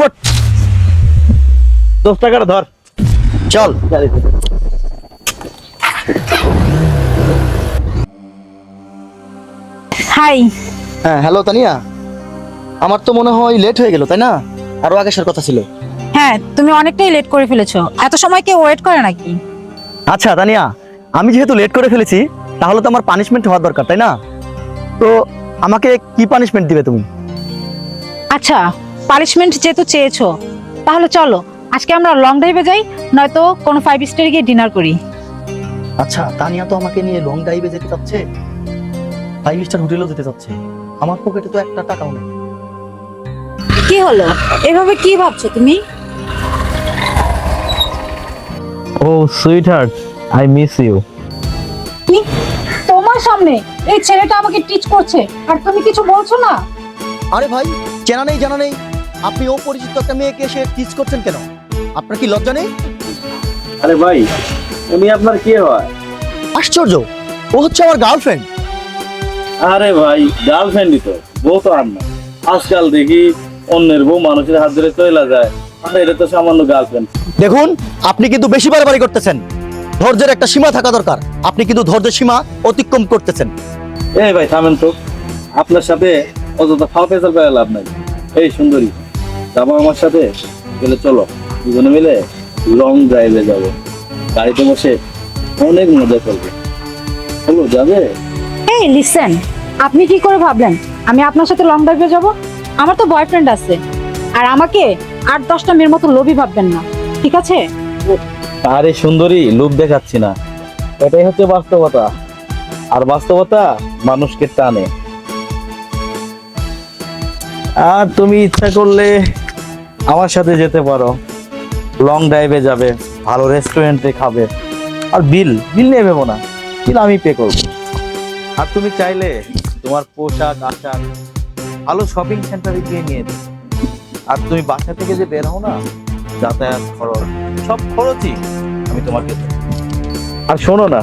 Foot 10 টাকাটা ধর। চল। হাই। হ্যাঁ হ্যালো তানিয়া, আমার তো মনে হয় লেট হয়ে গেল, তাই না? আরো আগে আসার কথা ছিল। হ্যাঁ, তুমি অনেকটাই লেট করে ফেলেছো। এত সময় কেউ ওয়েট করে নাকি? আচ্ছা তানিয়া, আমি যেহেতু লেট করে ফেলেছি তাহলে তো আমার পানিশমেন্ট হওয়ার দরকার, তাই না? তো আমাকে কি পানিশমেন্ট দিবে তুমি? আচ্ছা, পানিশমেন্ট যেহেতু চেয়েছো তাহলে চলো আজকে আমরা লং ড্রাইভে যাই, নয়তো কোনো 5 স্টারে গিয়ে ডিনার করি। আচ্ছা, তানিয়া তো আমাকে নিয়ে লং ড্রাইভে যেতে চাচ্ছে, 5 স্টার হোটেলেও যেতে চাচ্ছে। আমার পকেটে তো একটা টাকাও নেই। কি হলো, এভাবে কি ভাবছো তুমি? ও sweetheart, I miss you. কি, তোমার সামনে এই ছেলেটা আমাকে টিচ করছে আর তুমি কিছু বলছো না? আরে ভাই, চেনা নেই জানা নেই, আপনি অপরিচিত একটা মেয়েকে এসে টিচ করছেন কেন? আপনার কি লজ্জা নেই? আরে ভাই, উনি আপনার কি হয়? আশ্চর্য, ও হচ্ছে আমার গার্লফ্রেন্ড। আরে ভাই, গার্লফ্রেন্ডই তো, বউ তো আর না। আজকাল দেখি অন্যের বউ মানুষের হাত ধরে চলে যায়, আর এটা তো সামান্য গার্লফ্রেন্ড। দেখুন, আপনি কিন্তু বেশি বাড়াবাড়ি করতেছেন। ধৈর্যের একটা সীমা থাকা দরকার, আপনি কিন্তু ধৈর্যের সীমা অতিক্রম করতেছেন। এই ভাই থামেন তো, আপনার সাথে অযথা ফাও পেঁচাল করে লাভ নাই। এই সুন্দরী, যাবো আমার সাথে? গেলে চলো দুজনে মিলে লং ড্রাইভে যাব, গাড়িতে বসে অনেক মজা করবে। চলো, যাবে? এই লিসেন, আপনি কি করে ভাবলেন আমি আপনার সাথে লং ড্রাইভে যাব? আমার তো বয়ফ্রেন্ড আছে, আর আমাকে 8-10টা মেয়ের মতো লোভী ভাববেন না, ঠিক আছে? আরে সুন্দরী, লোভ দেখাচ্ছি না, এটাই হচ্ছে বাস্তবতা। আর বাস্তবতা মানুষকে টানে। আর তুমি ইচ্ছা করলে আমার সাথে যেতে পারো, লং ড্রাইভে যাবে, ভালো রেস্টুরেন্টে খাবে, আর বিল নিয়ে ভেবো না, বিল আমি পে করবো। আর তুমি চাইলে তোমার পোশাক আশাক ভালো শপিং সেন্টারে গিয়ে নিয়ে দেবে। আর তুমি বাসা থেকে যে বের হও না, যাতায়াত খরচ সব খরচই আমি তোমাকে দেব। আর শোনো না,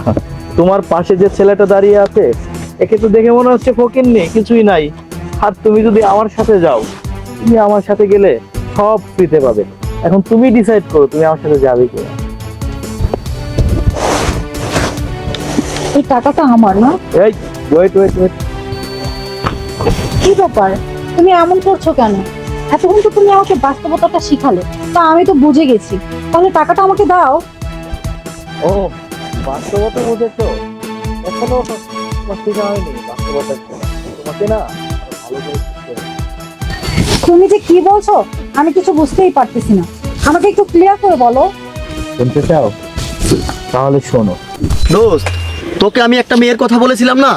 তোমার পাশে যে ছেলেটা দাঁড়িয়ে আছে, একে তো দেখে মনে হচ্ছে ফকির নেই, কিছুই নাই। আর তুমি যদি আমার সাথে যাও, তুমি আমার সাথে গেলে সব ফ্রিতে পাবে। এখন তুমি ডিসাইড করো তুমি আমার সাথে যাবে কিনা। এই টাকাটা আমার না? এই ওয়েট ওয়েট ওয়েট, কি ব্যাপার, তুমি এমন করছো কেন? এতক্ষণ তো তুমি আমাকে বাস্তবতাটা শিখালে, তা আমি তো বুঝে গেছি, তাহলে টাকাটা আমাকে দাও। ও বাস্তবতা বুঝেছো? এখনো তোমার ঠিক হয়নি বাস্তবতা কি। তোমাকে না আরো ভালো করে শিখতে হবে। তুমি যে কি বলছো আমি কিছু বুঝতেই পারতেছি না, আমাকে একটু ক্লিয়ার করে বলো। শুনতে চাও? তাহলে শোনো। দোস্ত, তোকে আমি একটা মেয়ের কথা বলেছিলাম না,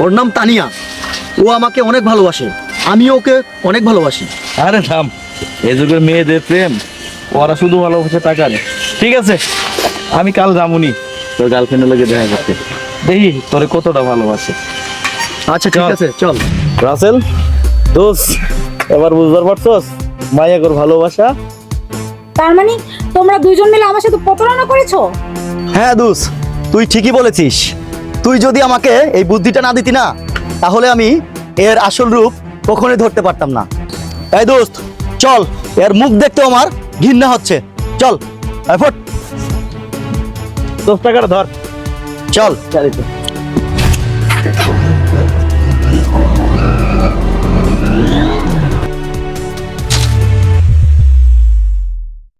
ওর নাম তানিয়া। ও আমাকে অনেক ভালোবাসে, আমিও ওকে অনেক ভালোবাসি। আরে থাম, এই যুগের মেয়েদের প্রেম ওরা শুধু ভালোবাসে টাকা নেই। ঠিক আছে, আমি কাল যামুনি তোর গার্লফ্রেন্ডের লগে দেখা করতে, দেখি তোরে কতটা ভালোবাসে। আচ্ছা ঠিক চল। আছে, চল। রাসেল দোস্ত, এবার বুঝতে পারছস মায়াগর ভালোবাসা? তার মানে তোমরা দুইজন মিলে আমার সাথে প্রতারণা করেছো? হ্যাঁ দোস্ত, তুই ঠিকই বলেছিস। তুই যদি আমাকে এই বুদ্ধিটা না দিতি না, তাহলে আমি এর আসল রূপ কখনোই ধরতে পারতাম না। এই দোস্ত চল, এর মুখ দেখতে আমার ঘৃণা হচ্ছে। চল, ফুট 10 টাকাটা ধর। চল। গাড়িতে